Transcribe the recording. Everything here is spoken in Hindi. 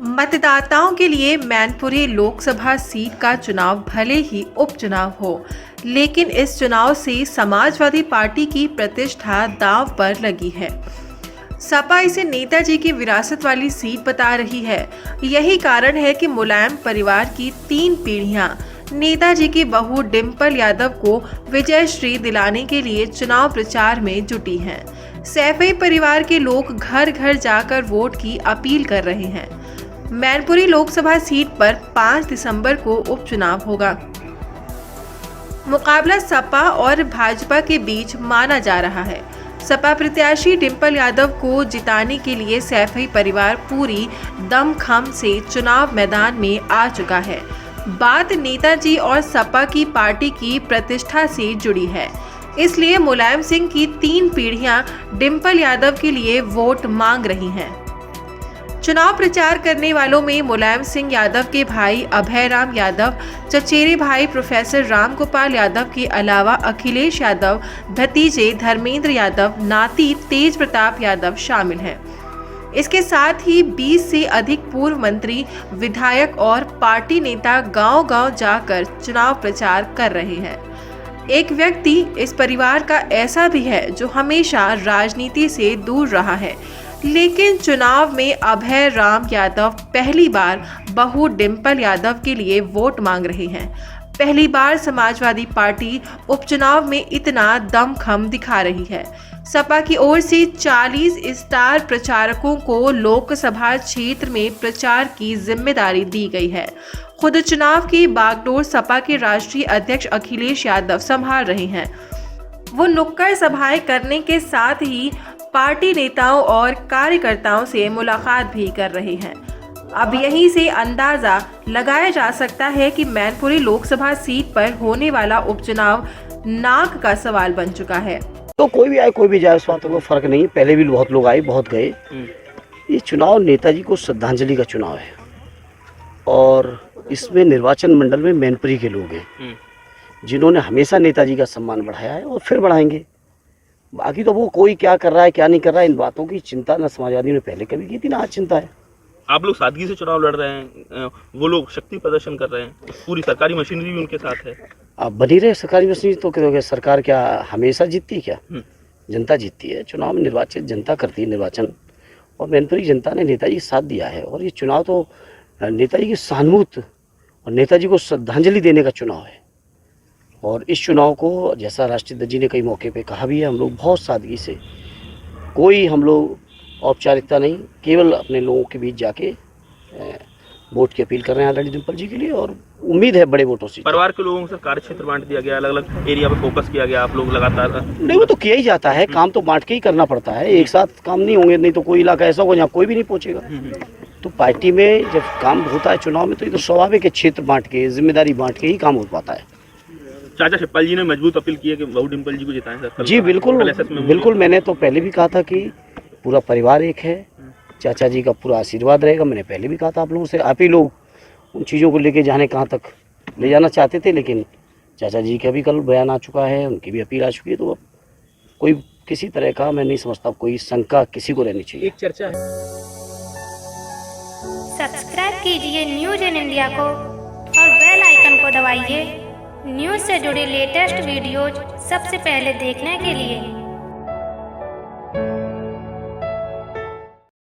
मतदाताओं के लिए मैनपुरी लोकसभा सीट का चुनाव भले ही उपचुनाव हो, लेकिन इस चुनाव से समाजवादी पार्टी की प्रतिष्ठा दांव पर लगी है। सपा इसे नेताजी की विरासत वाली सीट बता रही है। यही कारण है कि मुलायम परिवार की 3 पीढ़ियां नेताजी की बहू डिंपल यादव को विजयश्री दिलाने के लिए चुनाव प्रचार में जुटी हैं। सैफई परिवार के लोग घर घर जाकर वोट की अपील कर रहे हैं। मैनपुरी लोकसभा सीट पर 5 दिसंबर को उपचुनाव होगा। मुकाबला सपा और भाजपा के बीच माना जा रहा है। सपा प्रत्याशी डिंपल यादव को जिताने के लिए सैफई परिवार पूरी दमखम से चुनाव मैदान में आ चुका है। बात नेताजी और सपा की पार्टी की प्रतिष्ठा से जुड़ी है, इसलिए मुलायम सिंह की 3 पीढ़ियां डिंपल यादव के लिए वोट मांग रही हैं। चुनाव प्रचार करने वालों में मुलायम सिंह यादव के भाई अभय राम यादव, चचेरे भाई प्रोफेसर राम गोपाल यादव के अलावा अखिलेश यादव, भतीजे धर्मेंद्र यादव, नाती तेज प्रताप यादव शामिल हैं। इसके साथ ही 20 से अधिक पूर्व मंत्री, विधायक और पार्टी नेता गांव-गांव जाकर चुनाव प्रचार कर रहे हैं। एक व्यक्ति इस परिवार का ऐसा भी है जो हमेशा राजनीति से दूर रहा है, लेकिन चुनाव में अभय राम यादव पहली बार बहू डिंपल यादव के लिए वोट मांग रहे हैं। पहली बार समाजवादी पार्टी उपचुनाव में इतना दमखम दिखा रही है। सपा की ओर से 40 स्टार प्रचारकों को लोकसभा क्षेत्र में प्रचार की जिम्मेदारी दी गई है। खुद चुनाव की बागडोर सपा के राष्ट्रीय अध्यक्ष अखिलेश यादव संभाल रहे हैं। वो नुक्कड़ सभाएं करने के साथ ही पार्टी नेताओं और कार्यकर्ताओं से मुलाकात भी कर रहे हैं। अब यहीं से अंदाजा लगाया जा सकता है कि मैनपुरी लोकसभा सीट पर होने वाला उपचुनाव नाक का सवाल बन चुका है। तो कोई भी आए कोई भी जाए, उस बात को फर्क नहीं। पहले भी बहुत लोग आए, बहुत गए। ये चुनाव नेताजी को श्रद्धांजलि का चुनाव है और इसमें निर्वाचन मंडल में मैनपुरी के लोग हैं जिन्होंने हमेशा नेताजी का सम्मान बढ़ाया है और फिर बढ़ाएंगे। बाकी तो वो कोई क्या कर रहा है क्या नहीं कर रहा है, इन बातों की चिंता न समाजवादी ने पहले कभी की थी ना आज चिंता है। आप लोग सादगी से चुनाव लड़ रहे हैं, वो लोग शक्ति प्रदर्शन कर रहे हैं, पूरी सरकारी मशीनरी भी उनके साथ है। अब बनी रहे सरकारी मशीनरी तो क्या सरकार क्या हमेशा जीतती है? क्या जनता जीतती है? चुनाव में निर्वाचित जनता करती है निर्वाचन, और मैनपुरी जनता ने नेताजी का साथ दिया है। और ये चुनाव तो नेताजी की सहानुभूति और नेताजी को श्रद्धांजलि देने का चुनाव है। और इस चुनाव को जैसा राष्ट्रीय अध्यक्ष जी ने कई मौके पे कहा भी है, हम लोग बहुत सादगी से, कोई हम लोग औपचारिकता नहीं, केवल अपने लोगों के बीच जाके वोट की अपील कर रहे हैं आदरणीय डिंपल जी के लिए, और उम्मीद है बड़े वोटों से। परिवार के लोगों से कार्य क्षेत्र बांट दिया गया, अलग अलग एरिया पे फोकस किया गया, आप लोग लगातार नहीं, वो तो किया ही जाता है, काम तो बांट के ही करना पड़ता है। एक साथ काम नहीं होंगे, नहीं तो कोई इलाका ऐसा होगा जहाँ कोई भी नहीं पहुँचेगा। तो पार्टी में जब काम होता है चुनाव में, तो ये तो स्वाभाविक है, क्षेत्र बांट के, जिम्मेदारी बांट के ही काम हो पाता है। चाचा शिवपाल जी ने मजबूत अपील की है कि बहू डिंपल जी को जिताएं सर। जी बिल्कुल, मैंने तो पहले भी कहा था कि पूरा परिवार एक है, चाचा जी का पूरा आशीर्वाद रहेगा। मैंने पहले भी कहा था आप लोगों से, आप ही लोग उन चीज़ों को लेके जाने कहाँ तक ले जाना चाहते थे, लेकिन चाचा जी का भी कल बयान आ चुका है, उनकी भी अपील आ चुकी है। तो अब कोई किसी तरह का मैं नहीं समझता कोई शंका किसी को रहनी चाहिए। एक चर्चा है। सब्सक्राइब कीजिए न्यूज इन इंडिया को और बेल आइकन को दबाइए न्यूज से जुड़े लेटेस्ट वीडियोज सबसे पहले देखने के लिए।